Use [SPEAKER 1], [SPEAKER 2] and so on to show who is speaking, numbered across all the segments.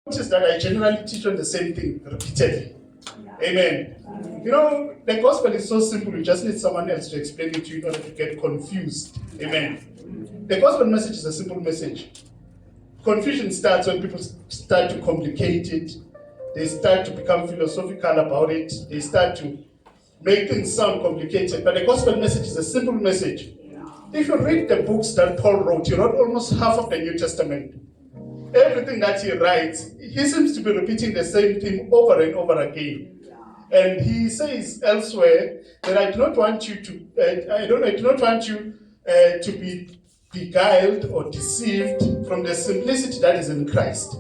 [SPEAKER 1] Notice that I generally teach on the same thing repeatedly. Amen. You know, the gospel is so simple, you just need someone else to explain it to you in order to get confused. Amen. The gospel message is a simple message. Confusion starts when people start to complicate it. They start to become philosophical about it. They start to make things sound complicated. But the gospel message is a simple message. If you read the books that Paul wrote, you wrote almost half of the New Testament. Everything that he writes, he seems to be repeating the same thing over and over again. And he says elsewhere that I do not want you to, to be beguiled or deceived from the simplicity that is in Christ.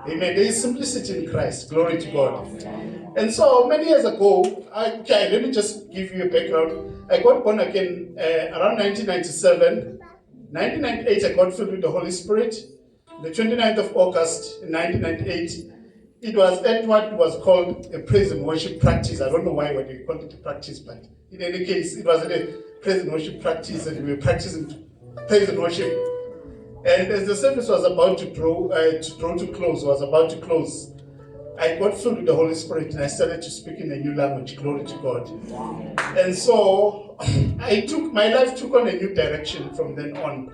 [SPEAKER 1] Amen. There is simplicity in Christ. Glory to God. And so many years ago, let me just give you a background. I got born again around 1997. 1998, I got filled with the Holy Spirit. The 29th of August in 1998, it was at what was called a praise and worship practice. I don't know why they called it a practice, but in any case, it was a praise and worship practice, and we were practicing praise and worship. And as the service was about to close, I got filled with the Holy Spirit and I started to speak in a new language. Glory to God. And so my life took on a new direction from then on.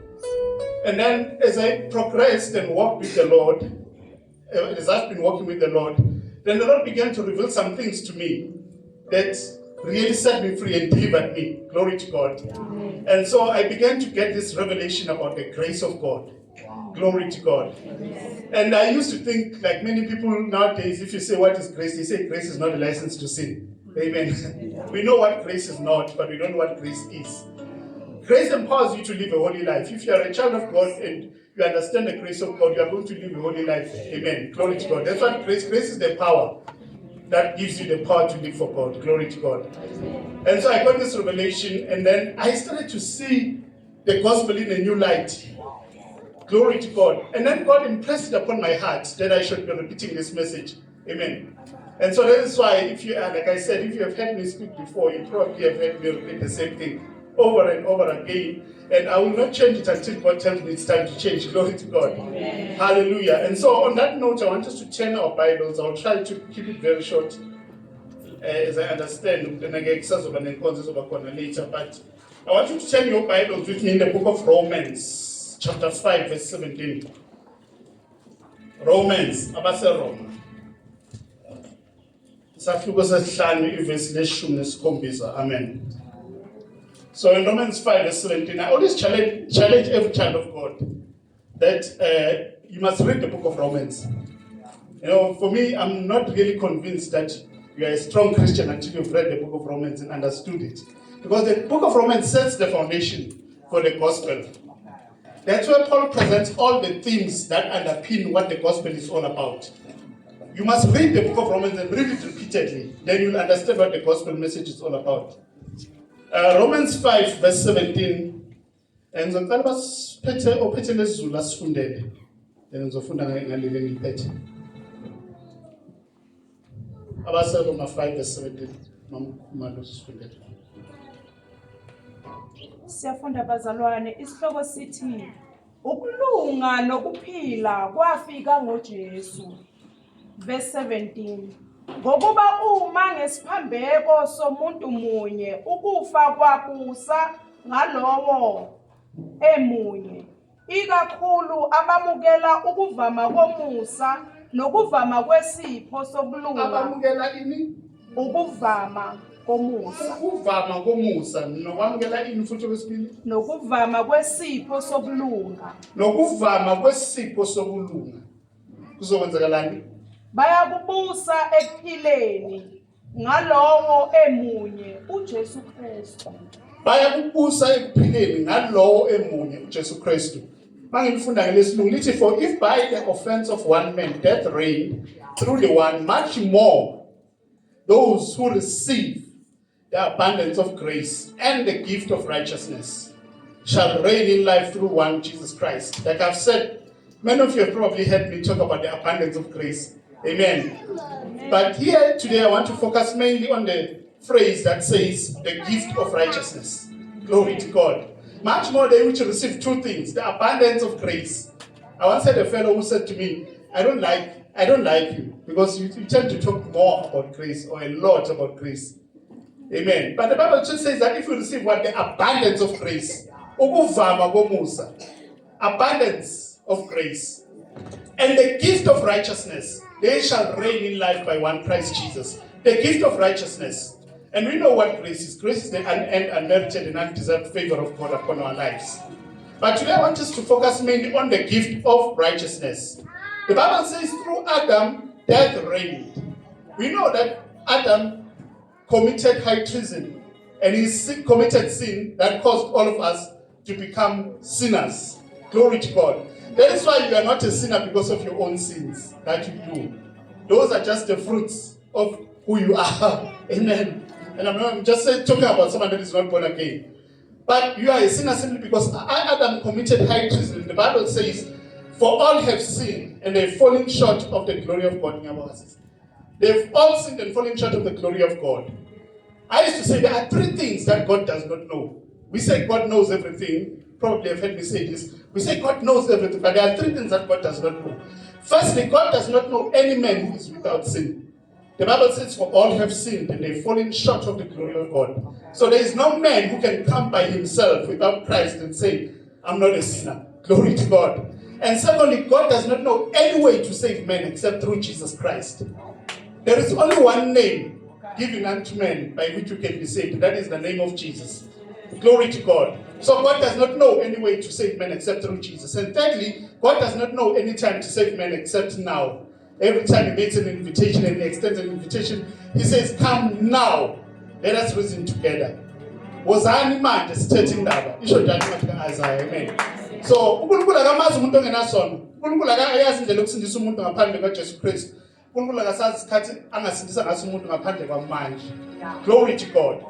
[SPEAKER 1] And then as I progressed and walked with the Lord, as I've been walking with the Lord, then the Lord began to reveal some things to me that really set me free and delivered me. Glory to God. Amen. And so I began to get this revelation about the grace of God. Wow. Glory to God. Amen. And I used to think, like many people nowadays, if you say what is grace, they say grace is not a license to sin. Amen. We know what grace is not, but we don't know what grace is. Grace empowers you to live a holy life. If you are a child of God and you understand the grace of God, you are going to live a holy life. Amen. Glory to God. That's what grace is, the power that gives you the power to live for God. Glory to God. And so I got this revelation, and then I started to see the gospel in a new light. Glory to God. And then God impressed it upon my heart that I should be repeating this message. Amen. And so that is why, if you are, like I said, if you have heard me speak before, you probably have heard me repeat the same thing over and over again. And I will not change it until God tells me it's time to change. Glory to God. Amen. Hallelujah. And so on that note, I want us to turn our Bibles. I'll try to keep it very short, as I understand. But I want you to turn your Bibles with me in the book of Romans, chapter 5, verse 17. Romans, Abase Roma. Amen. So in Romans 5, verse 17, I always challenge every child of God that you must read the book of Romans. You know, for me, I'm not really convinced that you are a strong Christian until you've read the book of Romans and understood it. Because the book of Romans sets the foundation for the gospel. That's where Paul presents all the themes that underpin what the gospel is all about. You must read the book of Romans and read it repeatedly. Then you'll understand what the gospel message is all about. Romans 5, verse 17. And ngizocela basiphethe ophethe lesizulu asifundele. Then ngizofunda ngaleli ngiphethe. Abase Roma 5, verse 17. Nomkhumalo sifundele.
[SPEAKER 2] Siyafunda bazalwane, isihloko sithi ukulunga nokuphila kwafika ngoJesu. Verse 17. Ngokuba uma ngesiphambeko somuntu munye ukufa kwakusa ngalowo emunye, ikakhulu abamukela ukuvama komusa nokuvama kwesipho sokulunga.
[SPEAKER 1] Abamukela ini?
[SPEAKER 2] Ukuvama komusa.
[SPEAKER 1] Ukuvama komusa nokwamukela ini futhi kwesibili?
[SPEAKER 2] Nokuvama kwesipho sokulunga.
[SPEAKER 1] Nokuvama kwesipho sokulunga. Kuzokwenzakalani?
[SPEAKER 2] Bayakubusa ekuphileni ngalowo emunye uJesu Kristu.
[SPEAKER 1] Bayakubusa ekuphileni ngalowo emunye uJesu Kristu. Mangifunda ngelesiLungu lithi, for if by the offense of one man death reigned through the one, much more those who receive the abundance of grace and the gift of righteousness shall reign in life through one Jesus Christ. Like I've said, many of you have probably heard me talk about the abundance of grace. Amen. But here today I want to focus mainly on the phrase that says the gift of righteousness. Glory to God. Much more they which receive two things, the abundance of grace. I once had a fellow who said to me, I don't like I don't like you because you tend to talk more about grace or a lot about grace. Amen. But the Bible just says that if you receive what? The abundance of grace. Ukuvama komusa. Abundance of grace. And the gift of righteousness. They shall reign in life by one Christ Jesus. The gift of righteousness. And we know what grace is. Grace is the unmerited and undeserved favor of God upon our lives. But today I want us to focus mainly on the gift of righteousness. The Bible says through Adam, death reigned. We know that Adam committed high treason and he committed sin that caused all of us to become sinners. Glory to God. That is why you are not a sinner because of your own sins that you do. Those are just the fruits of who you are. Amen. And I'm just talking about someone that is not born again. But you are a sinner simply because Adam committed high treason. The Bible says, for all have sinned and they've fallen short of the glory of God. They've all sinned and fallen short of the glory of God. I used to say there are three things that God does not know. We say God knows everything. Probably have heard me say this. We say God knows everything, but there are three things that God does not know. Firstly, God does not know any man who is without sin. The Bible says, for all have sinned and they've fallen short of the glory of God. So there is no man who can come by himself without Christ and say, I'm not a sinner. Glory to God. And secondly, God does not know any way to save men except through Jesus Christ. There is only one name given unto men by which you can be saved. That is the name of Jesus. Glory to God. So God does not know any way to save men except through Jesus. And thirdly, God does not know any time to save men except now. Every time he makes an invitation and he extends an invitation, he says, come now. Let us reason together. Wozani manje sithethe indaba. Isho njalo incwadi kaIsaiah. Amen. So, uNkulunkulu akamazi umuntu ongenasono. uNkulunkulu akayazi indlela yokusindisa umuntu ngaphandle kaJesu Kristu. uNkulunkulu akasazi isikhathi angasindisa ngaso umuntu ngaphandle kwamanje. Glory to God.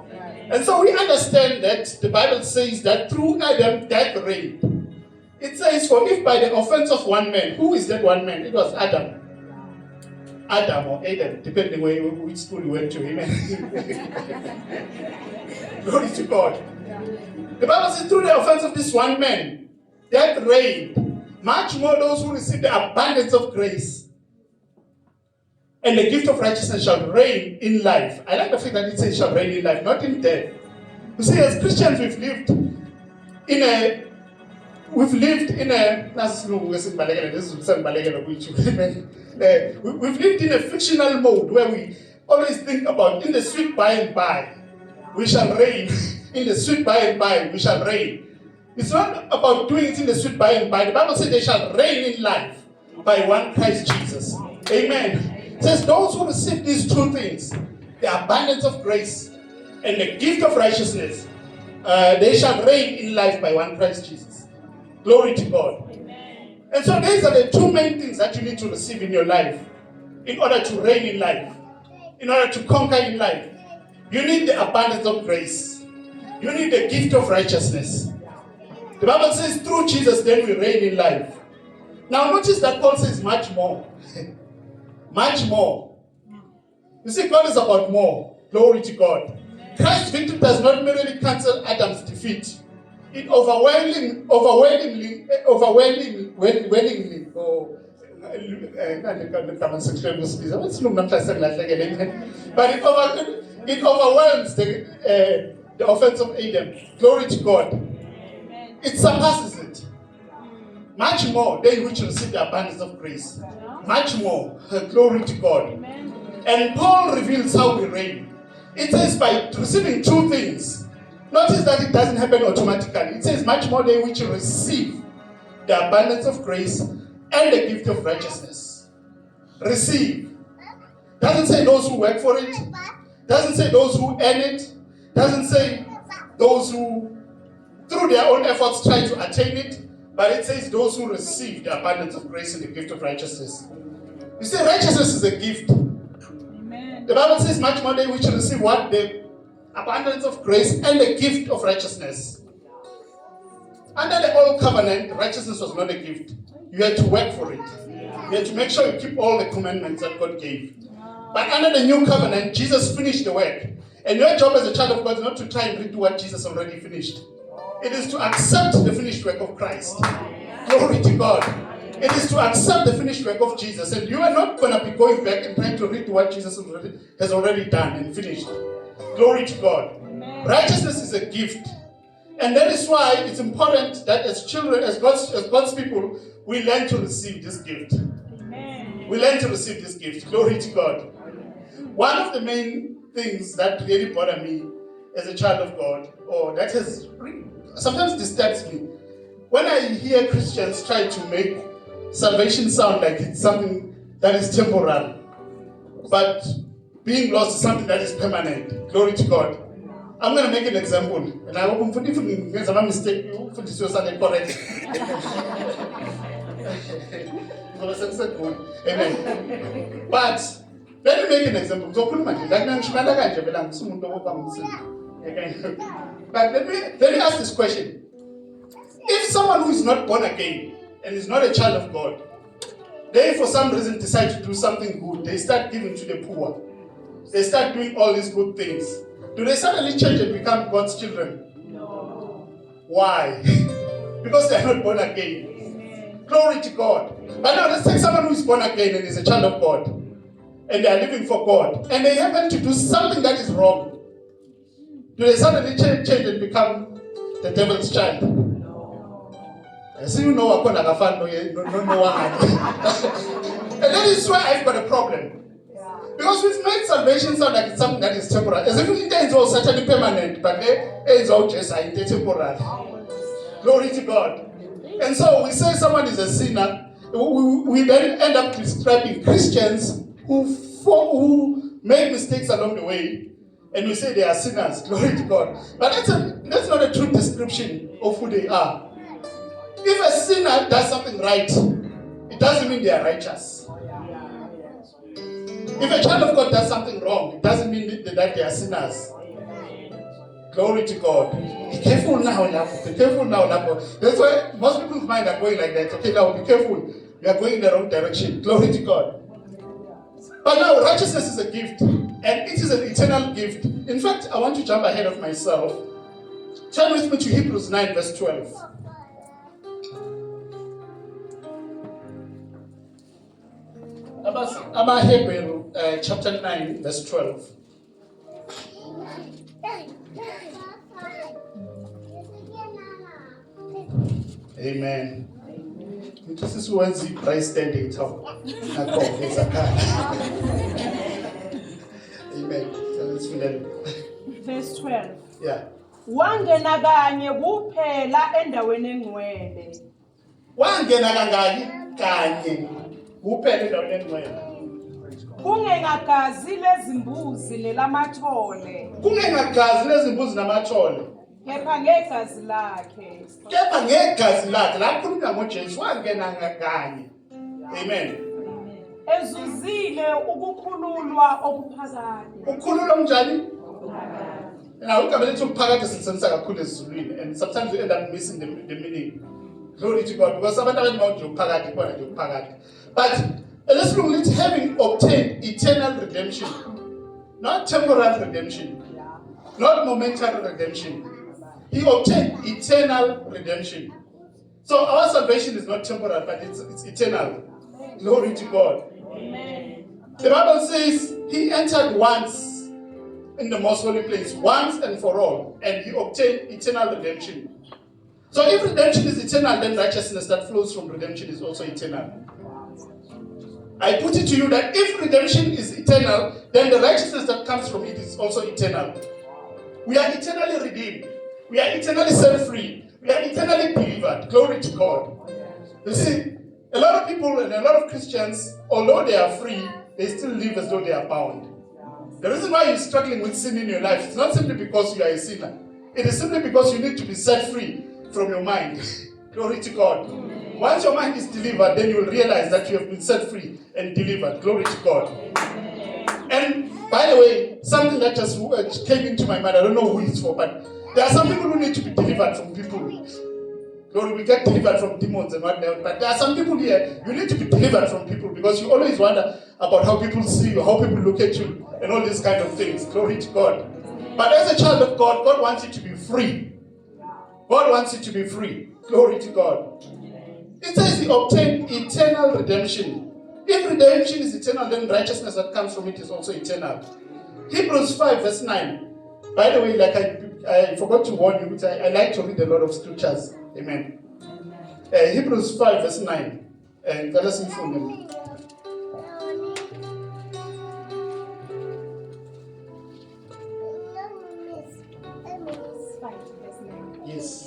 [SPEAKER 1] And so we understand that the Bible says that through Adam death reigned. It says, for if by the offense of one man, who is that one man? It was Adam. Adam or Adam, depending on which school you went to. Amen. Glory to God. The Bible says, through the offense of this one man, death reigned. Much more those who receive the abundance of grace and the gift of righteousness shall reign in life. I like the fact that it says shall reign in life, not in death. You see, as Christians, we've lived in a we've lived in a fictional mode where we always think about in the sweet by and by we shall reign. In the sweet by and by we shall reign. It's not about doing it in the sweet by and by. The Bible says they shall reign in life by one Christ Jesus. Amen. It says those who receive these two things, the abundance of grace and the gift of righteousness, they shall reign in life by one Christ Jesus. Glory to God. Amen. And so these are the two main things that you need to receive in your life in order to reign in life, in order to conquer in life. You need the abundance of grace. You need the gift of righteousness. The Bible says through Jesus then we reign in life. Now notice that Paul says much more. Much more. You see, God is about more. Glory to God. Christ's victory does not merely cancel Adam's defeat. It overwhelmingly, but it overwhelms the offense of Adam. Glory to God. It surpasses it. Much more, they which receive the abundance of grace. Much more. Glory to God. And Paul reveals how we reign. It says by receiving two things. Notice that it doesn't happen automatically. It says much more they which receive the abundance of grace and the gift of righteousness. Receive. Doesn't say those who work for it. Doesn't say those who earn it. Doesn't say those who through their own efforts try to attain it. But it says those who receive the abundance of grace and the gift of righteousness. You see, righteousness is a gift. Amen. The Bible says much more they which receive what? The abundance of grace and the gift of righteousness. Under the old covenant, righteousness was not a gift. You had to work for it. You had to make sure you keep all the commandments that God gave. But under the new covenant, Jesus finished the work. And your job as a child of God is not to try and redo what Jesus already finished. It is to accept the finished work of Christ. Glory to God. It is to accept the finished work of Jesus. And you are not going to be going back and trying to read what Jesus has already done and finished. Glory to God.
[SPEAKER 2] Amen.
[SPEAKER 1] Righteousness is a gift. And that is why it's important that as children, as God's people, we learn to receive this gift.
[SPEAKER 2] Amen.
[SPEAKER 1] We learn to receive this gift. Glory to God. One of the main things that really bother me as a child of God, or that has sometimes disturbs me, when I hear Christians try to make salvation sound like it's something that is temporal, but being lost is something that is permanent. Glory to God. I'm going to make an example, and I hope if you make a mistake, you put this yourself correct. Amen. But let me make an example. But let me ask this question. If someone who is not born again and is not a child of God, they for some reason decide to do something good, they start giving to the poor, they start doing all these good things, do they suddenly change and become God's children?
[SPEAKER 2] No.
[SPEAKER 1] Why? Because they are not born again.
[SPEAKER 2] Amen.
[SPEAKER 1] Glory to God. But now let's take someone who is born again and is a child of God, and they are living for God, and they happen to do something that is wrong. Do they suddenly change and become the devil's child?
[SPEAKER 2] No.
[SPEAKER 1] So you know what kind of fun, and that is why I've got a problem. Because we've made salvation sound like it's something that is temporary. As if it is all certainly permanent, but it is all just temporary. Glory to God. And so we say someone is a sinner. We then end up describing Christians who make mistakes along the way, and we say they are sinners. Glory to God. But that's not a true description of who they are. If a sinner does something right, it doesn't mean they are righteous. If a child of God does something wrong, it doesn't mean that they are sinners. Glory to God. Be careful now, Lapo. Be careful now, Lapo. That's why most people's mind are going like that. Okay, now be careful. We are going in the wrong direction. Glory to God. But now, righteousness is a gift. And it is an eternal gift. In fact, I want to jump ahead of myself. Turn with me to Hebrews 9, verse 12. About Hebrews chapter 9, verse 12. Amen. This is when the price standing top. Amen.
[SPEAKER 2] Verse 12.
[SPEAKER 1] Yeah.
[SPEAKER 2] Wangena kanye kuphela endaweni engcwele.
[SPEAKER 1] Wangena kanye kuphela endaweni engcwele.
[SPEAKER 2] Kungengagazi lezimbuzi nelamathole.
[SPEAKER 1] Kungengagazi lezimbuzi namathole.
[SPEAKER 2] Kepha ngegazi lakhe.
[SPEAKER 1] Kepha ngegazi lakhe. La kukhulunywa ngoJesu wangena kanye. Amen.
[SPEAKER 2] Ezuzile ukukhululwa okuphakade.
[SPEAKER 1] Ukukhululwa njani? Now look at the two paragraphs in Sensa Kakule Zulwin, and sometimes we end up missing the meaning. Glory to God, because sometimes you pagati. But let's look at having obtained eternal redemption, not temporal redemption, not momentary redemption. He obtained eternal redemption. So our salvation is not temporal, but it's eternal. Glory to God.
[SPEAKER 2] Amen.
[SPEAKER 1] The Bible says he entered once in the most holy place, once and for all, and he obtained eternal redemption. So if redemption is eternal, then righteousness that flows from redemption is also eternal. I put it to you that if redemption is eternal, then the righteousness that comes from it is also eternal. We are eternally redeemed. We are eternally set free. We are eternally delivered. Glory to God. You see, a lot of people and a lot of Christians, although they are free, they still live as though they are bound. The reason why you're struggling with sin in your life is not simply because you are a sinner. It is simply because you need to be set free from your mind. Glory to God. Once your mind is delivered, then you will realize that you have been set free and delivered. Glory to God. And by the way, something that just came into my mind, I don't know who it's for, but there are some people who need to be delivered from people. Lord, we get delivered from demons and whatnot, but there are some people here, you need to be delivered from people because you always wonder about how people see you, how people look at you, and all these kind of things. Glory to God. But as a child of God, God wants you to be free. God wants you to be free. Glory to God. It says he obtained eternal redemption. If redemption is eternal, then righteousness that comes from it is also eternal. Hebrews 5 verse 9. By the way, like I forgot to warn you, which I like to read a lot of scriptures. Amen. Hebrews 5 verse 9. And let us inform them. Yes.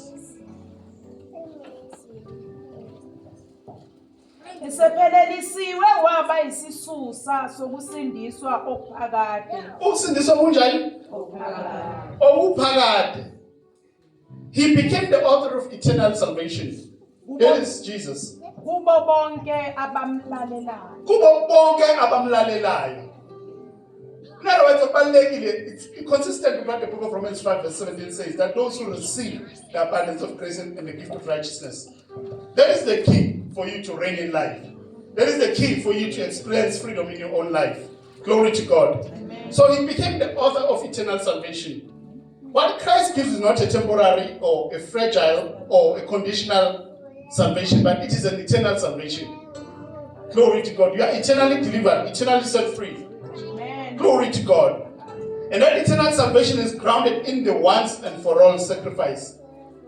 [SPEAKER 2] Isephelelisiwe waba isisusa sokusindiswa okuphakade.
[SPEAKER 1] Ukusindiswa kunjani? Okuphakade. He became the author of eternal salvation. That is Jesus.
[SPEAKER 2] Kubo bonke abamlalelayo.
[SPEAKER 1] Kubo bonke abamlalelayo. In other words, it's consistent with what the book of Romans 5 verse 17 says, that those who receive the abundance of grace and the gift of righteousness, that is the key for you to reign in life. That is the key for you to experience freedom in your own life. Glory to God. Amen. So he became the author of eternal salvation. What Christ gives is not a temporary or a fragile or a conditional salvation, but it is an eternal salvation. Glory to God. You are eternally delivered, eternally set free. Amen. Glory to God. And that eternal salvation is grounded in the once and for all sacrifice.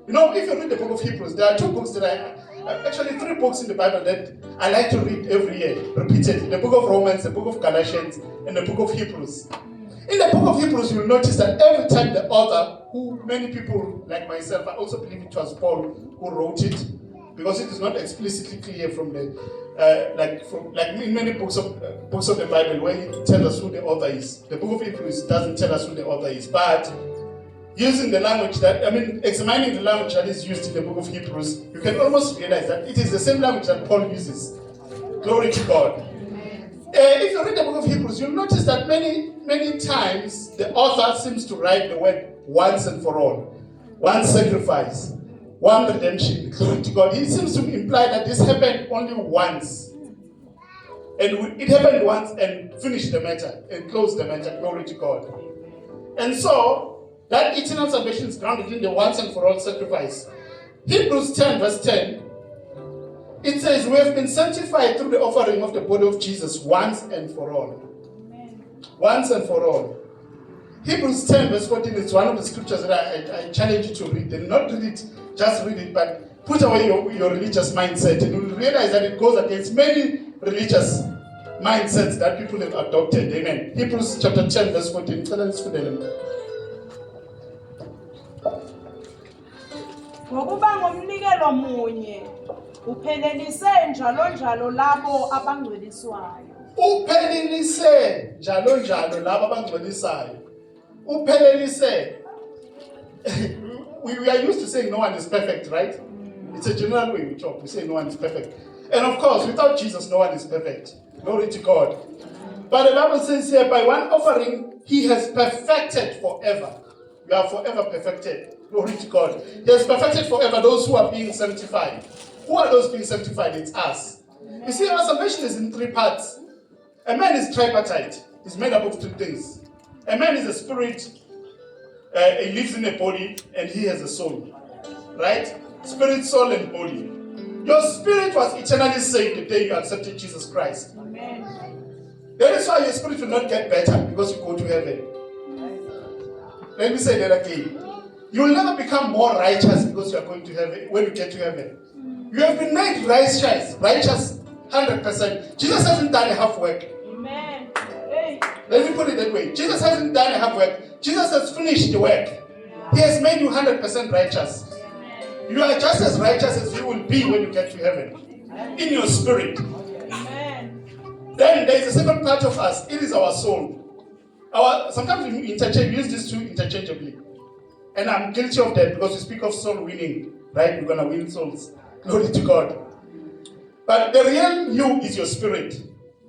[SPEAKER 1] You know, if you read the book of Hebrews, there are two books that actually three books in the Bible that I like to read every year, repeated. The book of Romans, the book of Galatians, and the book of Hebrews. In the book of Hebrews, you'll notice that every time the author, who many people like myself, I also believe it was Paul who wrote it, because it is not explicitly clear from the like in many books of the Bible where it tells us who the author is. The book of Hebrews doesn't tell us who the author is, but using the language examining the language that is used in the book of Hebrews, you can almost realize that it is the same language that Paul uses. Glory to God. If you read the book of Hebrews, you'll notice that many times the author seems to write the word once and for all. One sacrifice, one redemption. Glory to God. He seems to imply that this happened only once. And it happened once and finished the matter and closed the matter. Glory to God. And so, that eternal salvation is grounded in the once and for all sacrifice. Hebrews 10 verse 10, it says, we have been sanctified through the offering of the body of Jesus once and for all. Amen. Once and for all. Hebrews 10 verse 14 is one of the scriptures that I challenge you to read. And not read it, just read it, but put away your religious mindset. And you'll realize that it goes against many religious mindsets that people have adopted. Amen. Hebrews chapter 10 verse 14.
[SPEAKER 2] Ngokuba ngomnikelo munye uphelelise njalo labo abangcweliswayo.
[SPEAKER 1] Uphelelise njalo labo abangcwelisayo. Uphelelise. We are used to saying no one is perfect, right? It's a general way we talk. We say no one is perfect. And of course, without Jesus, no one is perfect. Glory to God. But the Bible says here, by one offering, he has perfected forever. You are forever perfected. Glory to God. He has perfected forever those who are being sanctified. Who are those being sanctified? It's us. You see, our salvation is in three parts. A man is tripartite. He's made up of two things. A man is a spirit. He lives in a body and he has a soul. Right? Spirit, soul, and body. Your spirit was eternally saved the day you accepted Jesus Christ. Amen. That is why your spirit will not get better because you go to heaven. Let me say that again. You will never become more righteous because you are going to heaven when you get to heaven. You have been made righteous 100%. Jesus hasn't done a half work. Amen. Hey. Let me put it that way. Jesus hasn't done a half work. Jesus has finished the work. He has made you 100% righteous. You are just as righteous as you will be when you get to heaven. In your spirit. Amen. Then there is a second part of us. It is our soul. Sometimes we use these two interchangeably. And I'm guilty of that because we speak of soul winning. Right? We're going to win souls. Glory to God. But the real you is your spirit.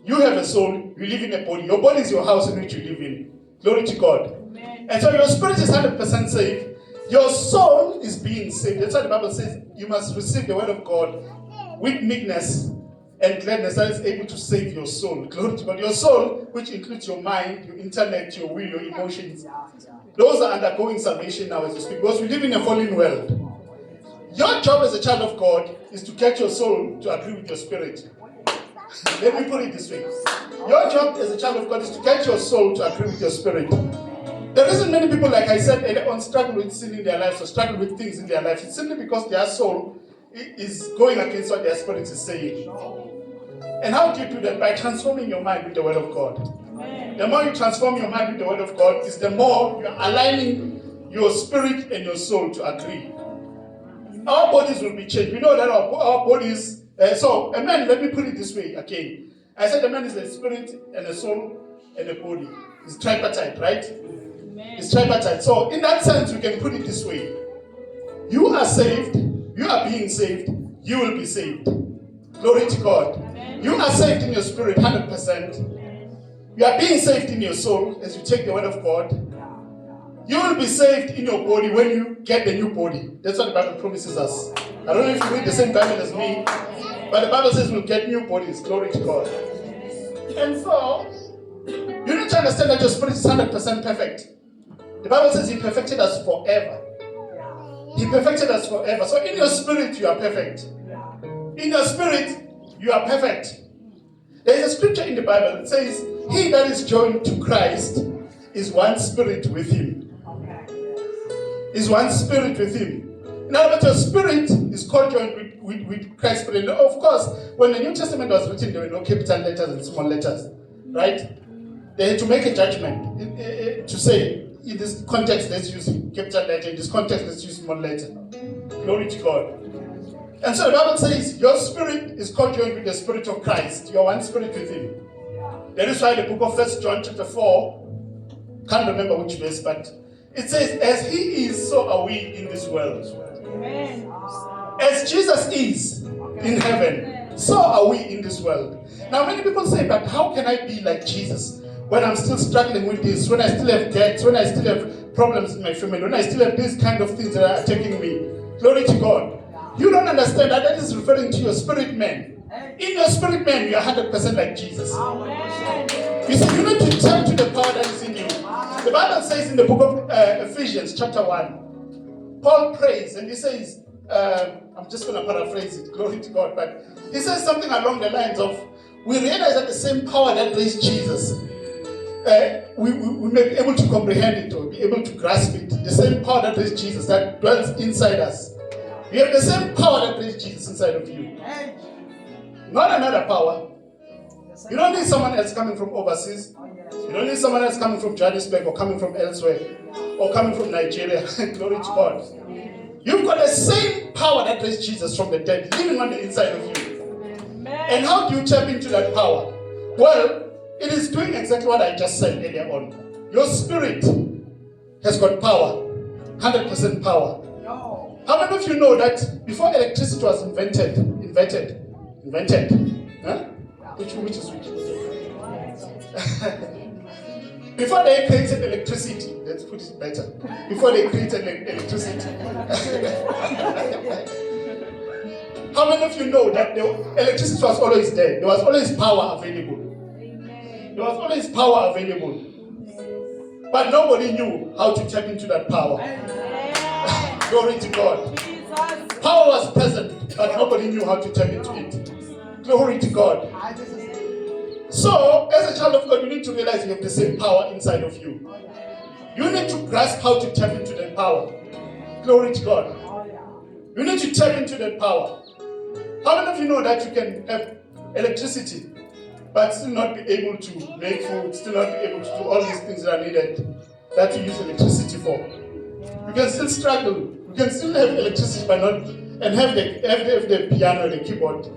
[SPEAKER 1] You have a soul. You live in a body. Your body is your house in which you live in. Glory to God. Amen. And so your spirit is 100% saved. Your soul is being saved. That's why the Bible says you must receive the word of God with meekness and gladness that is able to save your soul. Glory to God. Your soul, which includes your mind, your intellect, your will, your emotions, those are undergoing salvation now as we speak. Because we live in a fallen world. Your job as a child of God is to get your soul to agree with your spirit. Let me put it this way. Your job as a child of God is to get your soul to agree with your spirit. The reason many people, like I said earlier on, struggle with sin in their lives or struggle with things in their life, it's simply because their soul is going against what their spirit is saying. And how do you do that? By transforming your mind with the word of God. The more you transform your mind with the word of God, is the more you're aligning your spirit and your soul to agree. Our bodies will be changed. We know that our bodies. So a man, let me put it this way again. I said a man is a spirit and a soul and a body. It's tripartite, right? Amen. It's tripartite. So in that sense, we can put it this way. You are saved. You are being saved. You will be saved. Glory to God. Amen. You are saved in your spirit 100%. You are being saved in your soul as you take the word of God. You will be saved in your body when you get the new body. That's what the Bible promises us. I don't know if you read the same Bible as me, but the Bible says we'll get new bodies. Glory to God. And so, you need to understand that your spirit is 100% perfect. The Bible says He perfected us forever. He perfected us forever. So in your spirit, you are perfect. In your spirit, you are perfect. There is a scripture in the Bible that says, he that is joined to Christ is one spirit with Him. Is one spirit with Him. In other words, your spirit is co-joined with Christ's spirit. Of course, when the New Testament was written, there were no capital letters and small letters, right? They had to make a judgment to say, in this context, let's use capital letter. In this context, let's use small letter. Glory to God. And so the Bible says, your spirit is co-joined with the spirit of Christ. You are one spirit with Him. That is why the book of 1 John chapter 4, can't remember which verse, but it says, as He is, so are we in this world. Amen. As Jesus is in heaven, so are we in this world. Now many people say, but how can I be like Jesus when I'm still struggling with this, when I still have debts, when I still have problems in my family, when I still have these kind of things that are attacking me? Glory to God. You don't understand that that is referring to your spirit man. In your spirit man, you are 100% like Jesus. Amen. You see, you need to turn to the power that is in you. The Bible says in the book of Ephesians chapter 1, Paul prays and he says, I'm just going to paraphrase it, glory to God, but he says something along the lines of, we realize that the same power that raised Jesus, we may be able to comprehend it or be able to grasp it. The same power that raised Jesus that dwells inside us. You have the same power that raised Jesus inside of you. Not another power. You don't need someone else coming from overseas. You don't need someone else coming from Johannesburg or coming from elsewhere or coming from Nigeria. Glory to God. You've got the same power that raised Jesus from the dead living on the inside of you. And how do you tap into that power? Well, it is doing exactly what I just said earlier on. Your spirit has got power, 100% power. How many of you know that before electricity was invented? Huh? Which is which? Before they created electricity, let's put it better. Before they created electricity. How many of you know that the electricity was always there? There was always power available. There was always power available. But nobody knew how to tap into that power. Glory to God. Power was present, but nobody knew how to tap into it. Glory to God. So, as a child of God, you need to realize you have the same power inside of you. You need to grasp how to tap into that power. Glory to God. You need to tap into that power. How many of you know that you can have electricity, but still not be able to make food, still not be able to do all these things that are needed that you use electricity for? You can still struggle. You can still have electricity, but not, and have the piano, the keyboard,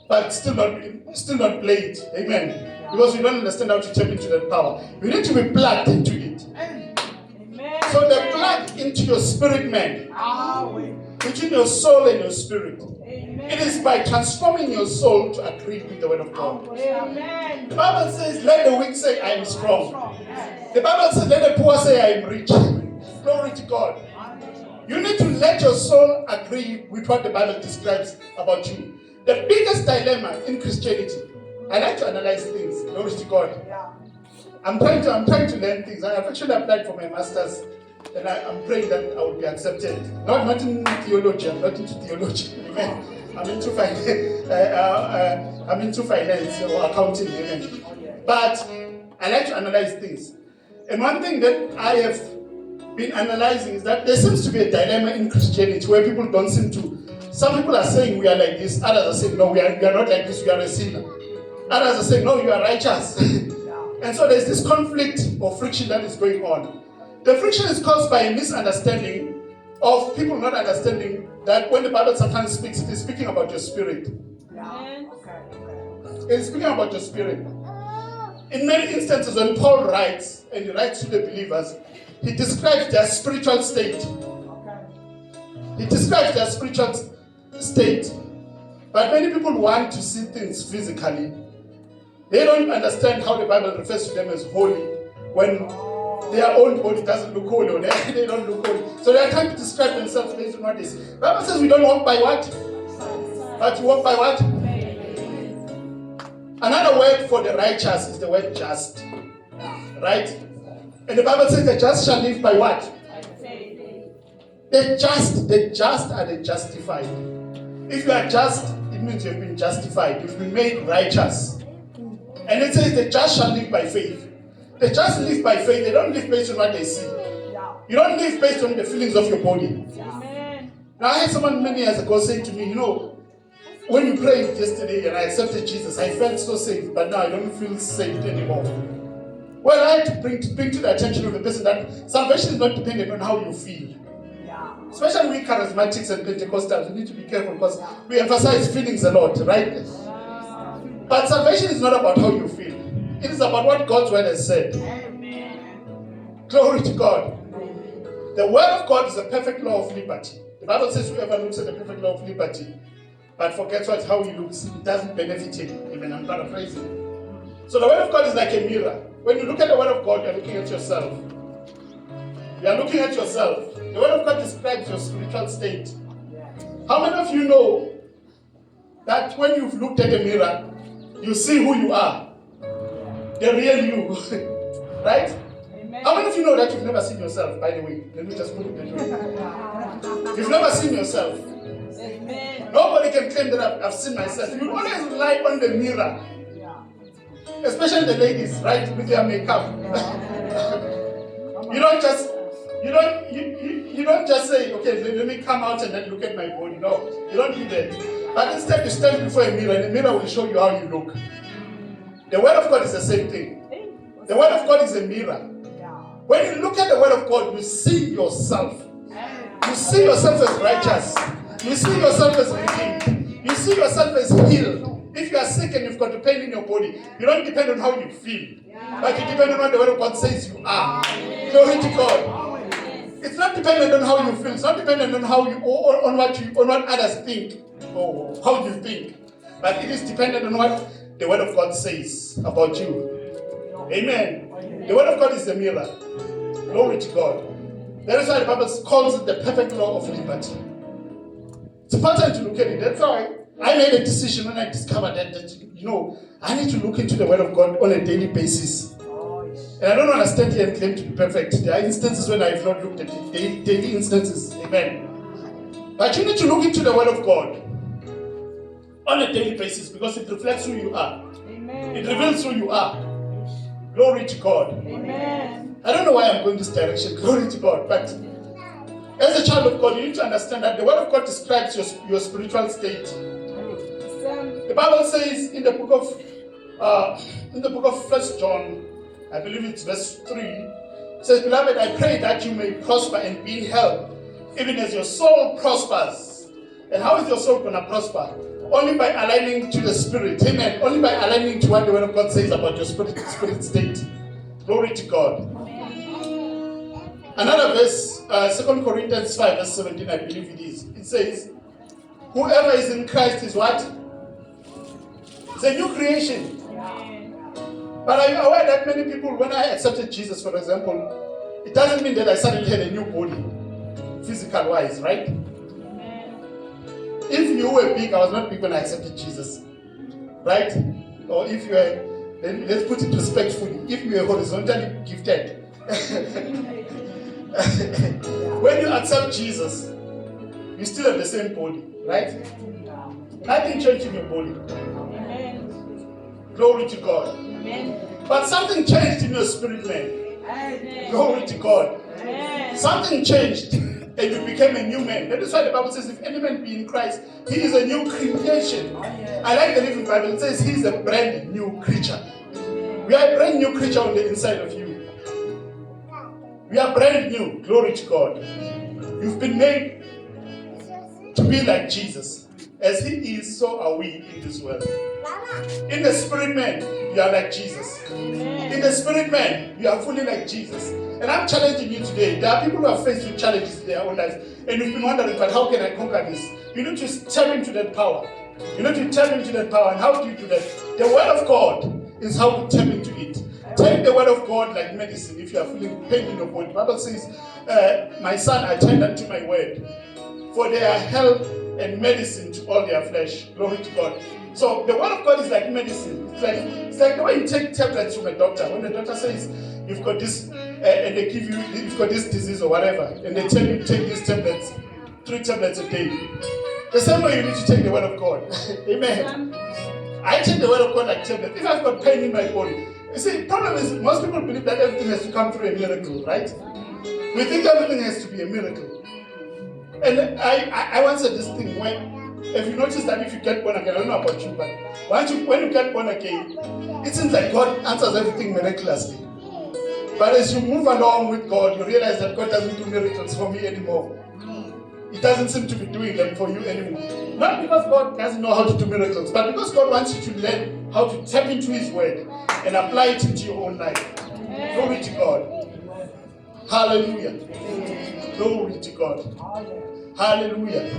[SPEAKER 1] but still not play it. Amen. Because you don't understand how to tap into that power. You need to be plugged into it. Amen. So the plug into your spirit man, between your soul and your spirit. Amen. It is by transforming your soul to agree with the word of God. Amen. The Bible says, let the weak say, I am strong. The Bible says, let the poor say, I am rich. Glory to God. You need to let your soul agree with what the Bible describes about you. The biggest dilemma in Christianity, I like to analyze things. Glory to God. I'm trying to learn things. I've actually applied for my master's And I'm praying that I will be accepted. Not in theology, I'm not into theology. Amen. I'm into finance or accounting. Amen. But I like to analyze things. And one thing that I have been analyzing is that there seems to be a dilemma in Christianity where people don't seem to. Some people are saying we are like this, others are saying no, we are not like this, we are a sinner. Others are saying no, you are righteous. And so there's this conflict or friction that is going on. The friction is caused by a misunderstanding of people not understanding that when the Bible sometimes speaks, it is speaking about your spirit. It's speaking about your spirit. In many instances, when Paul writes, and he writes to the believers, he describes their spiritual state. He describes their spiritual state. But many people want to see things physically. They don't understand how the Bible refers to them as holy when their own body doesn't look holy, or they don't look holy. So they are trying to describe themselves based on what this. The Bible says we don't walk by what? But you walk by what? Another word for the righteous is the word just. Right? And the Bible says the just shall live by what? The just are the justified. If you are just, it means you've been justified. You've been made righteous. And it says the just shall live by faith. The just live by faith. They don't live based on what they see. You don't live based on the feelings of your body. Now I had someone many years ago say to me, when you prayed yesterday and I accepted Jesus, I felt so safe, but now I don't feel safe anymore. Well, I had to bring to the attention of the person that salvation is not dependent on how you feel. Especially we charismatics and Pentecostals, we need to be careful because we emphasize feelings a lot, right? But salvation is not about how you feel. It is about what God's word has said. Glory to God. The word of God is a perfect law of liberty. The Bible says whoever looks at the perfect law of liberty but forgets how he looks, it doesn't benefit him. Even I'm paraphrasing. So the word of God is like a mirror. When you look at the word of God, you're looking at yourself. You're looking at yourself. The word of God describes your spiritual state. How many of you know that when you've looked at the mirror, you see who you are? The real you. Right? Amen. How many of you know that you've never seen yourself, by the way? Let me just put it that way. You've never seen yourself. Amen. Nobody can claim that I've seen myself. You always rely on the mirror. Especially the ladies, right? With their makeup. You don't just say, okay, let me come out and then look at my body. No, you don't do that. But instead you stand before a mirror and the mirror will show you how you look. The word of God is the same thing. The word of God is a mirror. When you look at the word of God, you see yourself. You see yourself as righteous. You see yourself as redeemed. You see yourself as healed. If you are sick and you've got a pain in your body, you don't depend on how you feel. But you depend on what the word of God says you are. Glory to God. It's not dependent on how you feel. It's not dependent on how you on what others think or how you think. But it is dependent on what the word of God says about you. Amen. The word of God is the mirror. Glory to God. That is why the Bible calls it the perfect law of liberty. It's important to look at it. That's why I made a decision when I discovered that I need to look into the word of God on a daily basis. And I don't understand here and claim to be perfect. There are instances when I have not looked at it, daily instances. Amen. But you need to look into the word of God on a daily basis because it reflects who you are. Amen. It reveals who you are. Glory to God. Amen. I don't know why I'm going this direction. Glory to God. But as a child of God, you need to understand that the word of God describes your spiritual state. The Bible says in the book of 1 John, I believe it's verse 3, it says, "Beloved, I pray that you may prosper and be in health, even as your soul prospers." And how is your soul going to prosper? Only by aligning to the Spirit. Amen. Only by aligning to what the word of God says about your spirit state. Glory to God. Another verse, 2 Corinthians 5, verse 17, I believe it is. It says, "Whoever is in Christ is what? It's a new creation." But are you aware that many people, when I accepted Jesus, for example, it doesn't mean that I suddenly had a new body, physical wise, right? If you were big, I was not big when I accepted Jesus, right? Or if you were, then let's put it respectfully, if you were horizontally gifted, When you accept Jesus, you still have the same body, right? Nothing changed in your body.
[SPEAKER 2] Amen.
[SPEAKER 1] Glory to God.
[SPEAKER 2] Amen.
[SPEAKER 1] But something changed in your spirit, man.
[SPEAKER 2] Amen.
[SPEAKER 1] Glory to God.
[SPEAKER 2] Amen.
[SPEAKER 1] Something changed and you became a new man. That is why the Bible says, if any man be in Christ, he is a new creation. I like the Living Bible. It says he is a brand new creature. We are a brand new creature on the inside of you. We are brand new. Glory to God. You've been made to be like Jesus. As he is, so are we in this world. In the spirit man, you are like Jesus. In the spirit man, you are fully like Jesus. And I'm challenging you today. There are people who are faced with challenges in their own lives. And you've been wondering, but how can I conquer this? You need to tap into that power. You need to tap into that power. And how do you do that? The word of God is how we tap into it. Take the word of God like medicine. If you are feeling pain in your body, the Bible says, my son, I turn unto my word. For they are health and medicine to all their flesh. Glory to God. So the word of God is like medicine. It's like the way you take tablets from a doctor. When the doctor says you've got this, and they give you, you've got this disease or whatever, and they tell you to take these tablets, 3 tablets a day. The same way you need to take the word of God. Amen. I take the word of God like tablets. If I've got pain in my body, you see, the problem is most people believe that everything has to come through a miracle, right? We think everything has to be a miracle. And I once said this thing when, if you notice that if you get born again, I don't know about you, but when you get born again, it seems like God answers everything miraculously. But as you move along with God, you realize that God doesn't do miracles for me anymore. He doesn't seem to be doing them for you anymore. Not because God doesn't know how to do miracles, but because God wants you to learn how to tap into His word and apply it into your own life. Glory to God. Hallelujah. Glory to God. Hallelujah.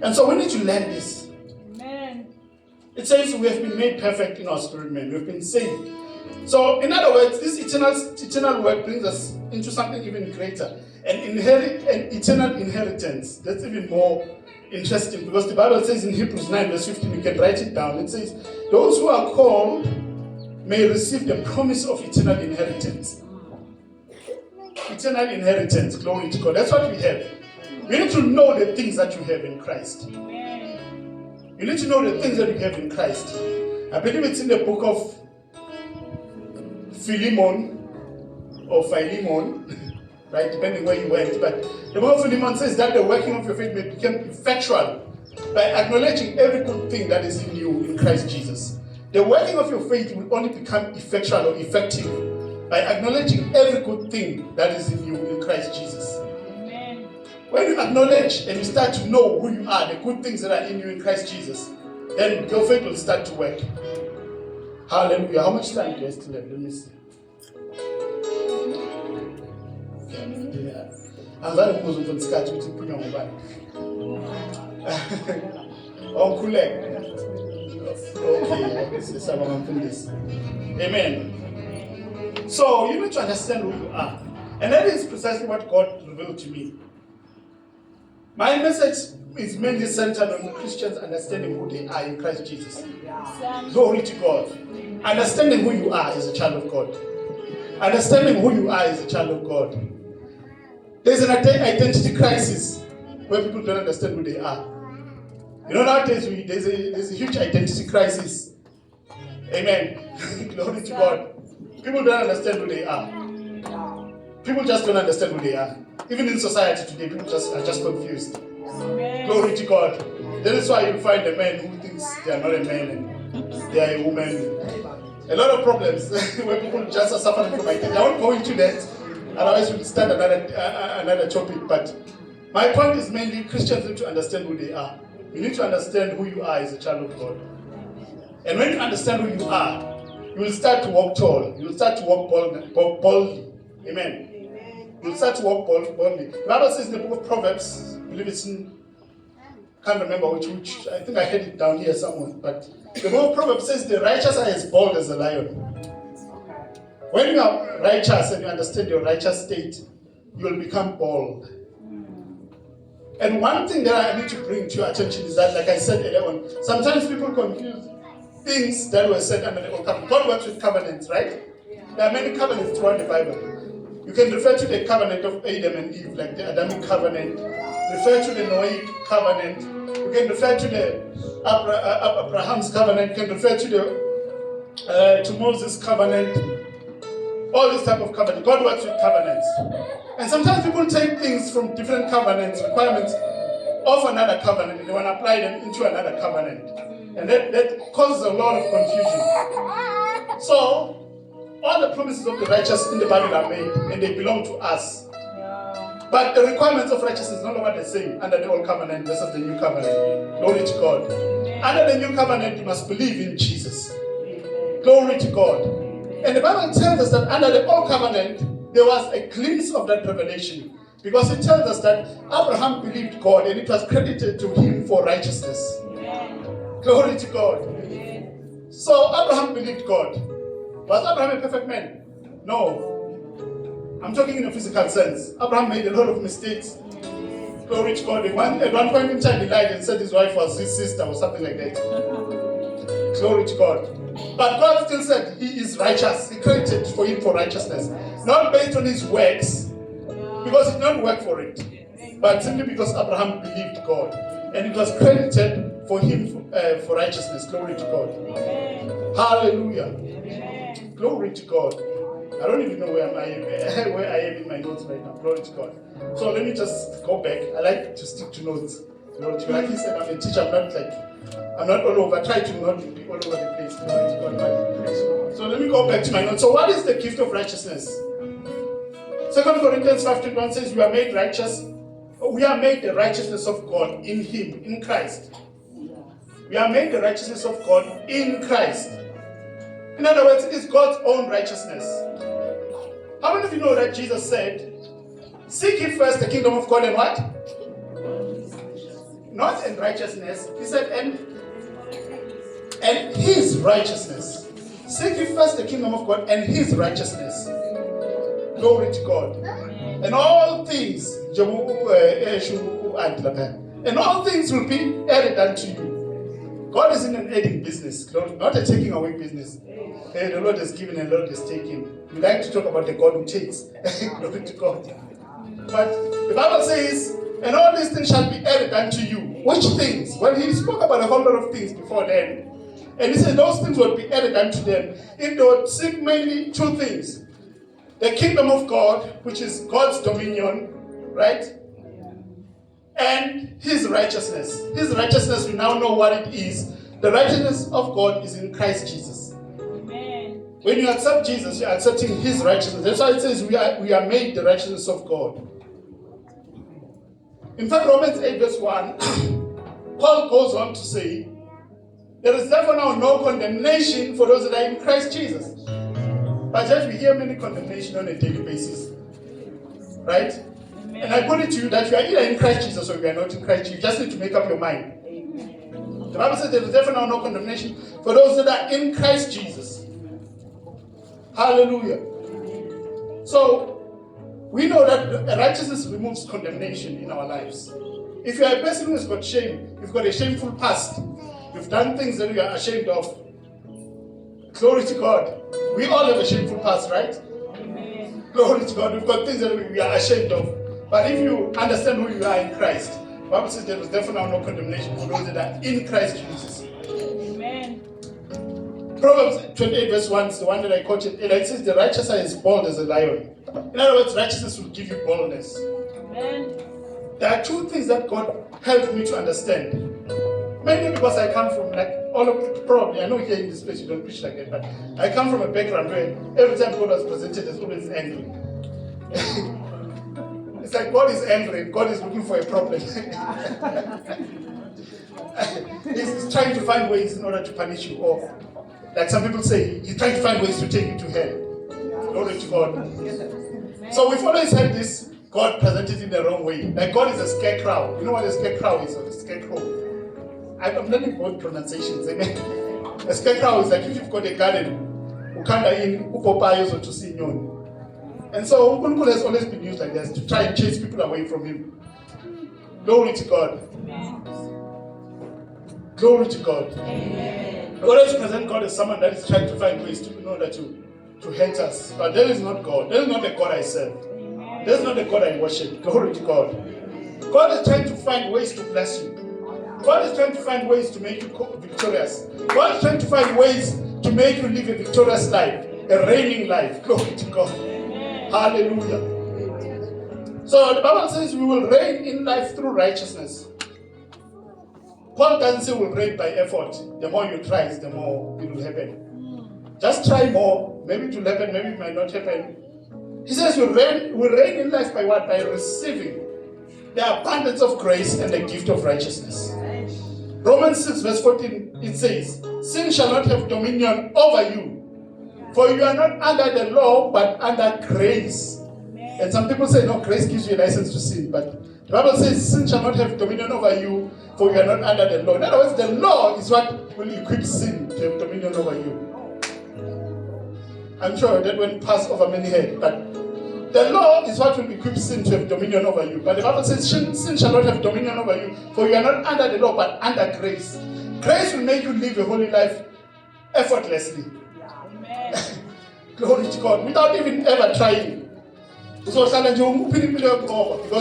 [SPEAKER 1] And so we need to learn this. It says we have been made perfect in our spirit man. We've been saved. So, in other words, this eternal work brings us into something even greater. An eternal inheritance. That's even more interesting because the Bible says in Hebrews 9 verse 15, you can write it down. It says, those who are called may receive the promise of eternal inheritance. Eternal inheritance. Glory to God. That's what we have. You need to know the things that you have in Christ. You need to know the things that you have in Christ. I believe it's in the book of Philemon or Philemon, right? Depending where you went. But the book of Philemon says that the working of your faith may become effectual by acknowledging every good thing that is in you in Christ Jesus. The working of your faith will only become effectual or effective by acknowledging every good thing that is in you in Christ Jesus. Amen. When you acknowledge and you start to know who you are, the good things that are in you in Christ Jesus, then your faith will start to work. Hallelujah. How much time do I still have? Let me see. I'm very close to the sketch with you on the okay, this is how I'm doing this. Amen. So you need to understand who you are. And that is precisely what God revealed to me. My message is mainly centered on Christians understanding who they are in Christ Jesus. Glory to God. Understanding who you are as a child of God. Understanding who you are as a child of God. There's an identity crisis where people don't understand who they are. You know, nowadays there's a huge identity crisis. Amen. Glory to God. People don't understand who they are. People just don't understand who they are. Even in society today, people are just confused. Amen. Glory to God. That is why you find a man who thinks they are not a man and they are a woman. A lot of problems where people just are suffering from identity. I won't go into that, otherwise we'll start another topic. But my point is mainly Christians need to understand who they are. You need to understand who you are as a child of God. And when you understand who you are, you will start to walk tall. You will start to walk boldly. Amen. You will start to walk boldly. The Bible says in the book of Proverbs, I believe it's in, can't remember which, I think I had it down here somewhere, but the book of Proverbs says the righteous are as bold as a lion. When you are righteous and you understand your righteous state, you will become bold. And one thing that I need to bring to your attention is that, like I said earlier on, sometimes people confuse things that were said under the old covenant. God works with covenants, right? There are many covenants throughout the Bible. You can refer to the covenant of Adam and Eve, like the Adamic covenant. Refer to the Noahic covenant. You can refer to the Abraham's covenant. You can refer to Moses' covenant. All this type of covenant. God works with covenants. And sometimes people take things from different covenants, requirements of another covenant, and they want to apply them into another covenant. And that causes a lot of confusion. So, all the promises of the righteous in the Bible are made, and they belong to us. But the requirements of righteousness are no longer the same under the old covenant versus the new covenant. Glory to God. Under the new covenant, you must believe in Jesus. Glory to God. And the Bible tells us that under the old covenant, there was a glimpse of that revelation. Because it tells us that Abraham believed God and it was credited to him for righteousness. Glory to God. So Abraham believed God. Was Abraham a perfect man? No. I'm talking in a physical sense. Abraham made a lot of mistakes. Glory to God. At one point in time, he lied and said his wife was his sister or something like that. Glory to God. But God still said he is righteous. He credited for him for righteousness. Not based on his works, because he did not work for it, but simply because Abraham believed God. And it was credited for him for righteousness. Glory to God. Hallelujah. Glory to God. I don't even know where I am in my notes right now. Glory to God. So let me just go back. I like to stick to notes. Glory to God. Like he said, I'm a teacher. I'm not all over. I try to not be all over the place. Glory to God. So let me go back to my notes. So what is the gift of righteousness? 2 Corinthians 5:21 says, we are made righteous. We are made the righteousness of God in Him, in Christ. We are made the righteousness of God in Christ. In other words, it is God's own righteousness. How many of you know that Jesus said, seek ye first the kingdom of God and what? Not in righteousness. He said, and His righteousness. Seek ye first the kingdom of God and His righteousness. Glory to God. And all things, and all things will be added unto you. God is in an adding business, not a taking away business. The Lord has given and the Lord has taken. We like to talk about the God who takes. Glory to God. But the Bible says, and all these things shall be added unto you. Which things? Well, he spoke about a whole lot of things before then. And he said those things will be added unto them. If they would seek mainly two things. The kingdom of God, which is God's dominion, right? And His righteousness. His righteousness, we now know what it is. The righteousness of God is in Christ Jesus.
[SPEAKER 2] Amen.
[SPEAKER 1] When you accept Jesus, you're accepting His righteousness. That's why it says we are made the righteousness of God. In fact, Romans 8 verse 1, Paul goes on to say, there is therefore now no condemnation for those that are in Christ Jesus. But just we hear many condemnation on a daily basis. Right? Amen. And I put it to you that you are either in Christ Jesus or you are not in Christ Jesus. You just need to make up your mind. Amen. The Bible says there is therefore now no condemnation for those that are in Christ Jesus. Hallelujah. So, we know that righteousness removes condemnation in our lives. If you are a person who has got shame, you've got a shameful past, you've done things that you are ashamed of, glory to God. We all have a shameful past, right? Amen. Glory to God. We've got things that we are ashamed of. But if you understand who you are in Christ, the Bible says there is therefore now no condemnation for those that are in Christ Jesus.
[SPEAKER 2] Amen.
[SPEAKER 1] Proverbs 28 verse 1 is the one that I quoted. It says the righteous are as bold as a lion. In other words, righteousness will give you boldness.
[SPEAKER 2] Amen.
[SPEAKER 1] There are two things that God helped me to understand. Mainly because I come from probably, I know here in this place you don't preach like that, but I come from a background where every time God was presented as always angry. It's like God is angry and God is looking for a problem. He's trying to find ways in order to punish you, or like some people say, he's trying to find ways to take you to hell. Glory to God. So we've always had this God presented in the wrong way. Like God is a scarecrow. You know what a scarecrow is? Or a scarecrow. I'm learning both pronunciations. Amen. A scarecrow is like if you've got a garden, ukanda in upopayo to see nyoni. And so Ukunku has always been used like this to try and chase people away from Him. Glory to God.
[SPEAKER 2] Amen.
[SPEAKER 1] Glory to God.
[SPEAKER 2] Amen.
[SPEAKER 1] We always present God as someone that is trying to find ways to, in order to to hurt us. But that is not God. That is not the God I serve.
[SPEAKER 2] Amen.
[SPEAKER 1] That is not the God I worship. Glory to God. God is trying to find ways to bless you. God is trying to find ways to make you victorious. God is trying to find ways to make you live a victorious life, a reigning life. Glory to God.
[SPEAKER 2] Amen.
[SPEAKER 1] Hallelujah. So the Bible says we will reign in life through righteousness. Paul doesn't say we'll reign by effort. The more you try, the more it will happen. Just try more. Maybe it will happen, maybe it might not happen. He says we reign in life by what? By receiving the abundance of grace and the gift of righteousness. Romans 6 verse 14, it says, sin shall not have dominion over you, for you are not under the law, but under grace. And some people say, no, grace gives you a license to sin. But the Bible says, sin shall not have dominion over you, for you are not under the law. In other words, the law is what will equip sin to have dominion over you. I'm sure that won't pass over many heads, but the law is what will equip sin to have dominion over you. But the Bible says, sin shall not have dominion over you, for you are not under the law, but under grace. Grace will make you live a holy life effortlessly.
[SPEAKER 2] Amen.
[SPEAKER 1] Glory to God, without even ever trying. Because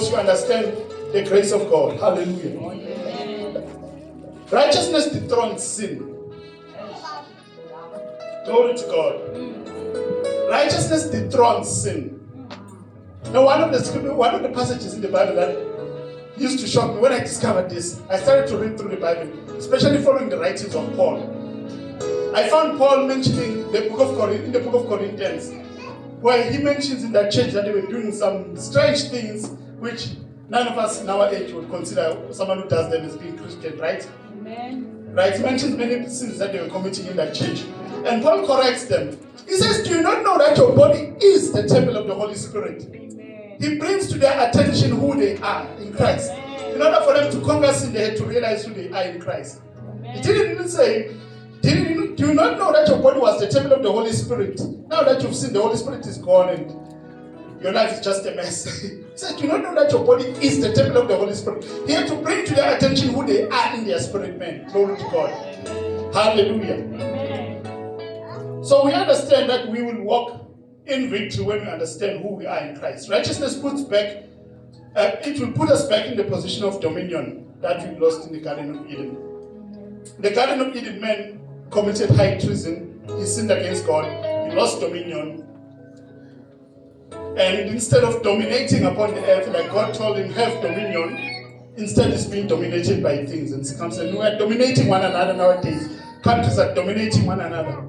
[SPEAKER 1] you understand the grace of God. Hallelujah.
[SPEAKER 2] Amen.
[SPEAKER 1] Righteousness dethrones sin. Glory to God. Righteousness dethrones sin. Now, one of the passages in the Bible that used to shock me when I discovered this, I started to read through the Bible, especially following the writings of Paul. I found Paul mentioning in the book of Corinthians, where he mentions in that church that they were doing some strange things which none of us in our age would consider someone who does them as being Christian, right?
[SPEAKER 2] Amen.
[SPEAKER 1] Right? He mentions many sins that they were committing in that church. And Paul corrects them. He says, do you not know that your body is the temple of the Holy Spirit?
[SPEAKER 2] Amen.
[SPEAKER 1] He brings to their attention who they are in Christ. In order for them to conquer sin, they had to realize who they are in Christ. He didn't even say, do you not know that your body was the temple of the Holy Spirit? Now that you've sinned, the Holy Spirit is gone and your life is just a mess. He said, do you not know that your body is the temple of the Holy Spirit? He had to bring to their attention who they are in their spirit, man. Glory to God. Hallelujah.
[SPEAKER 2] Amen.
[SPEAKER 1] So we understand that we will walk in victory when we understand who we are in Christ. Righteousness puts back, it will put us back in the position of dominion that we lost in the Garden of Eden. The Garden of Eden, man committed high treason. He sinned against God. He lost dominion. And instead of dominating upon the earth, like God told him, have dominion, instead he's being dominated by things and circumstances. We are dominating one another nowadays. Countries are dominating one another.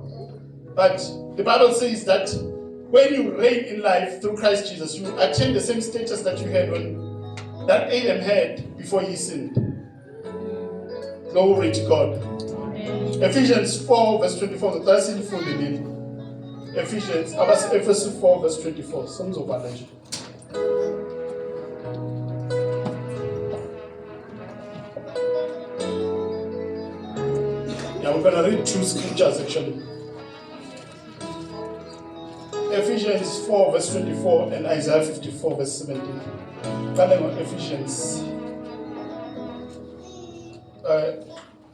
[SPEAKER 1] But the Bible says that when you reign in life through Christ Jesus, you attain the same status that you had that Adam had before he sinned. Glory to God. Ephesians 4 verse 24. That's in full indeed. Ephesians 4 verse 24. Sons of Allah. Yeah, we're gonna read two scriptures actually. Ephesians 4 verse 24 and Isaiah 54 verse 17. Ephesians.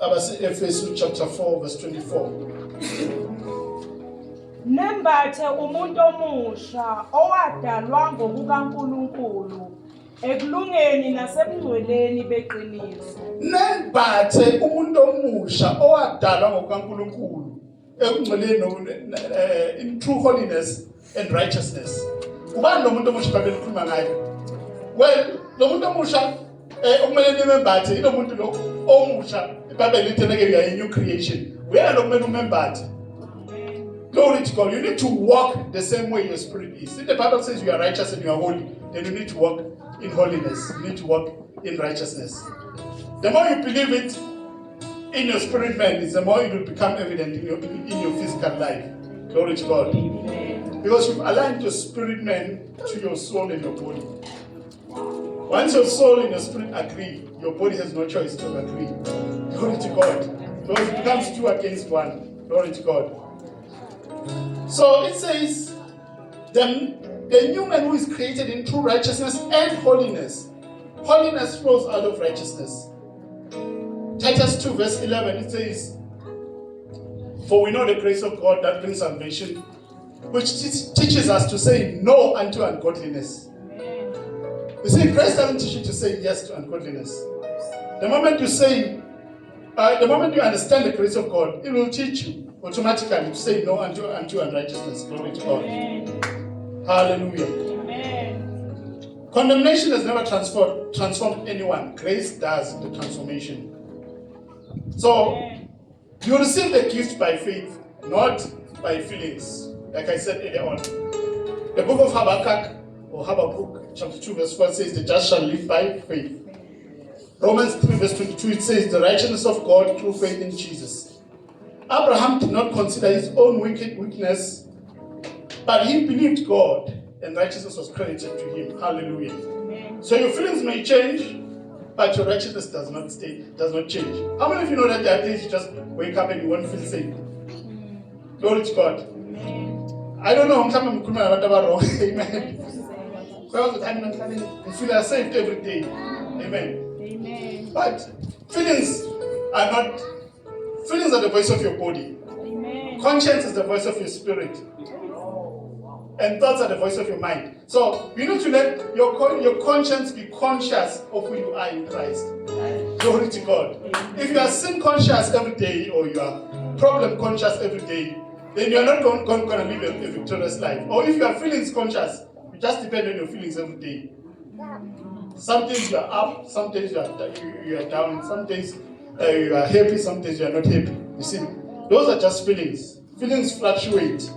[SPEAKER 1] Ephesians chapter 4 verse 24.
[SPEAKER 2] Nembathe umuntu omusha owadalwa ngokukaNkulunkulu ekulungeni nasebungcweleni beqiniso.
[SPEAKER 1] Nembathe umuntu omusha owadalwa ngokukaNkulunkulu ekungcweleni in true holiness and righteousness. Ubani lo muntu omusha iBhayibheli likhuluma ngayo? Well, lo muntu omusha okumele nimembathe ilo muntu lo omusha iBhayibheli lithi we are a new creation. Where lo kumele umembathe? Glory to God. You need to walk the same way your spirit is. If the Bible says you are righteous and you are holy, then you need to walk in holiness. You need to walk in righteousness. The more you believe it in your spirit, man, the more it will become evident in your physical life. Glory to God. Because you've aligned your spirit, man, to your soul and your body. Once your soul and your spirit agree, your body has no choice to agree. Glory to God. Because it becomes two against one. Glory to God. So it says, the new man who is created in true righteousness and holiness. Holiness flows out of righteousness. Titus 2 verse 11, it says, for we know the grace of God that brings salvation which teaches us to say no unto ungodliness. You see, grace doesn't teach you to say yes to ungodliness. The moment you understand the grace of God, it will teach you automatically to say no unto unrighteousness. Glory to God. Hallelujah.
[SPEAKER 2] Amen.
[SPEAKER 1] Condemnation has never transformed anyone. Grace does the transformation. So, you receive the gift by faith, not by feelings. Like I said earlier on. The book of Habakkuk, chapter 2, verse 4 says, the just shall live by faith. Romans 3, verse 22, it says, the righteousness of God through faith in Jesus. Abraham did not consider his own weakness, but he believed God, and righteousness was credited to him. Hallelujah. Amen. So your feelings may change, but your righteousness does not change. How many of you know that there are days you just wake up and you won't feel safe? Glory to God. Amen. I don't know how I'm wrong. Amen. Because you feel safe every day. Amen. Amen. But feelings are the voice of your body. Amen. Conscience is the voice of your spirit. And thoughts are the voice of your mind. So you need to let your conscience be conscious of who you are in Christ. Glory to God. If you are sin conscious every day, or you are problem conscious every day, then you are not going to live a victorious life. Or if you are feelings conscious, you just depend on your feelings every day. Some days you are up, some days you are down, some days you are happy, some days you are not happy. You see, those are just feelings. Feelings fluctuate.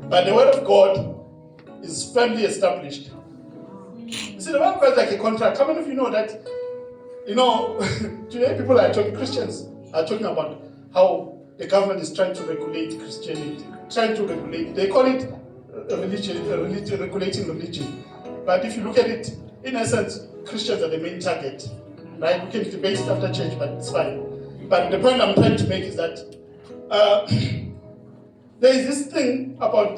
[SPEAKER 1] But the word of God is firmly established. You see, the word of God is like a contract. How many of you know that, today Christians are talking about how the government is trying to regulate Christianity. They call it regulating religion. But if you look at it, in essence, Christians are the main target. Right? We can debate it after change, but it's fine. But the point I'm trying to make is that there is this thing about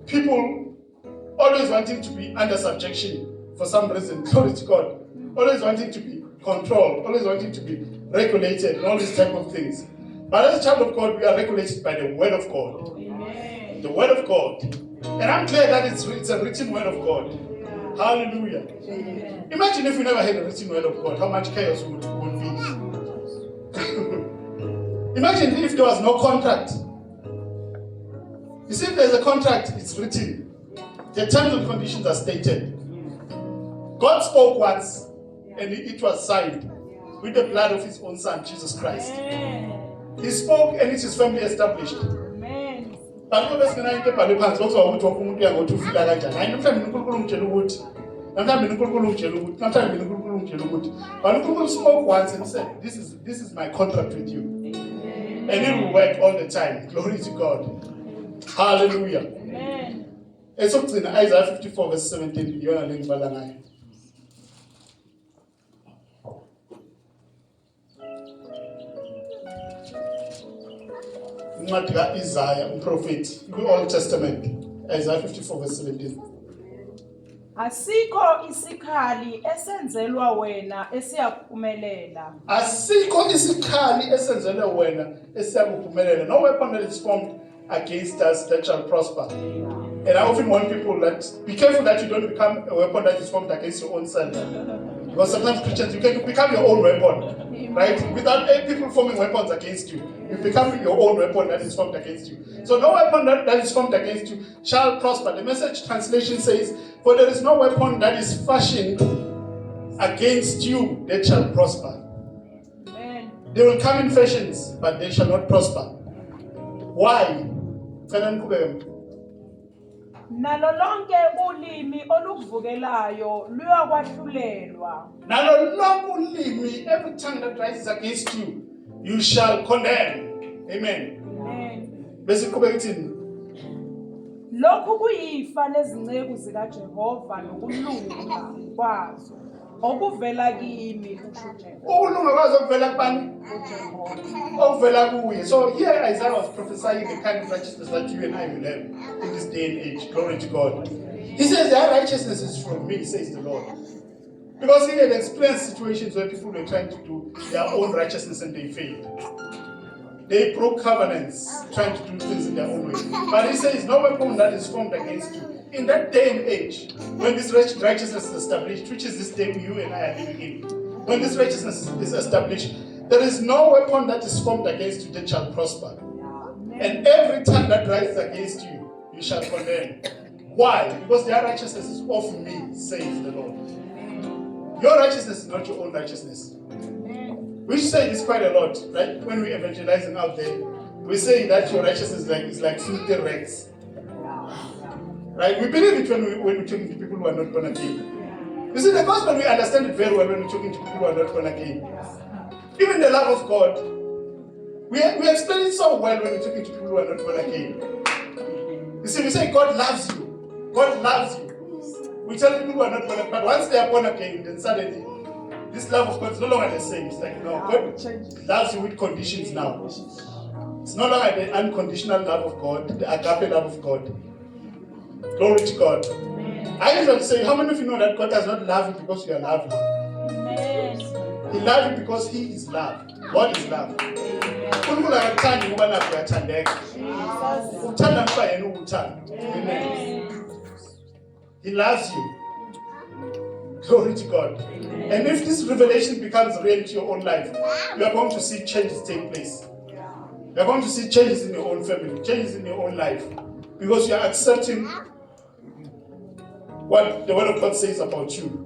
[SPEAKER 1] people always wanting to be under subjection for some reason. Glory to God. Always wanting to be controlled, always wanting to be regulated, and all these type of things. But as a child of God, we are regulated by the word of God. Amen. The word of God. And I'm glad that it's a written word of God. Hallelujah. Amen. Imagine if we never had a written word of God, how much chaos would be. Imagine if there was no contract. You see, if there's a contract, it's written. The terms and conditions are stated. God spoke once, and it was signed with the blood of his own son, Jesus Christ. He spoke, and it is firmly established. But what is going to happen? But spoke once and said, this is my contract with you. And it will work all the time. Glory to God. Hallelujah. Amen. It's up in Isaiah 54 verse 17. You want to link Balangai. Isaiah, prophet, the Old Testament. Isaiah 54 verse 17.
[SPEAKER 2] Asikho isikhali esenzelwa wena esiyaphumelela.
[SPEAKER 1] Asikho isikhali esenzelwa wena esiyaphumelela. No weapon that is formed against us that shall prosper. And I often warn people that be careful that you don't become a weapon that is formed against your own self. Because sometimes Christians, you can become your own weapon, right? Without people forming weapons against you, you become your own weapon that is formed against you. So no weapon that is formed against you shall prosper. The Message translation says, for there is no weapon that is fashioned against you that shall prosper. Amen. They will come in fashions, but they shall not prosper. Why?
[SPEAKER 2] Nalo lonke ulimi oluvukelayo luyakwahlulelwa.
[SPEAKER 1] Nalo lonke ulimi, every tongue that rises against you, you shall condemn. Amen. Amen. Besiqhubeka ithini?
[SPEAKER 2] Lokhu kuyifa lezinceku zikaJehova nokulunga kwazo okuvela kimi kusho Jehova.
[SPEAKER 1] Ukulunga kwazo okuvela kubani? Okuvela kuye. So here Isaiah was prophesying the kind of righteousness that you and I will have in this day and age. Glory to God. He says their righteousness is from me, says the Lord. Because he had experienced situations where people were trying to do their own righteousness and they failed. They broke covenants, trying to do things in their own way. But he says, no weapon that is formed against you. In that day and age, when this righteousness is established, which is this day you and I are living in, when this righteousness is established, there is no weapon that is formed against you that shall prosper. And every tongue that rises against you, you shall condemn. Why? Because their righteousness is of me, says the Lord. Your righteousness is not your own righteousness. We say this quite a lot, right? When we're evangelizing out there, we say that your righteousness is like filthy rags. Right? We believe it when we're talking to people who are not born again. You see, the gospel, we understand it very well when we're talking to people who are not born again. Even the love of God, we explain it so well when we're talking to people who are not born again. You see, we say God loves you. God loves you. We tell people who are not born again, but once they are born again, then suddenly, this love of God is no longer the same. It's like, no, God loves you with conditions now. It's no longer the unconditional love of God, the agape love of God. Glory to God. I usually say, how many of you know that God does not love you because you are lovely? He loves you because He is love. God is love. He loves you. Glory to God. And if this revelation becomes real to your own life, you are going to see changes take place. You are going to see changes in your own family, changes in your own life. Because you are accepting what the Word of God says about you.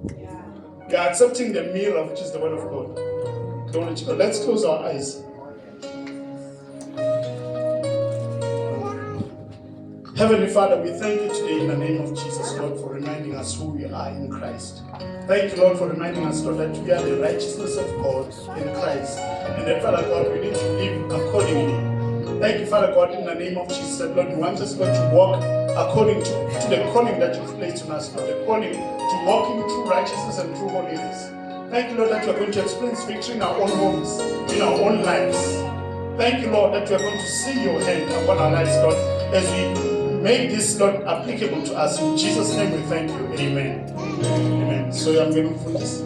[SPEAKER 1] You are accepting the mirror, which is the Word of God. Glory to God. Let's close our eyes. Heavenly Father, we thank you today in the name of Jesus, Lord, for reminding us who we are in Christ. Thank you, Lord, for reminding us, Lord, that we are the righteousness of God in Christ. And that, Father God, we need to live accordingly. Thank you, Father God, in the name of Jesus, that, Lord, you want us, Lord, to walk according to the calling that you've placed on us, Lord, the calling to walk in true righteousness and true holiness. Thank you, Lord, that you are going to experience victory in our own homes, in our own lives. Thank you, Lord, that you are going to see your hand upon our lives, Lord, as we make this, Lord, applicable to us. In Jesus' name we thank you. Amen. Amen. So I'm going to put this.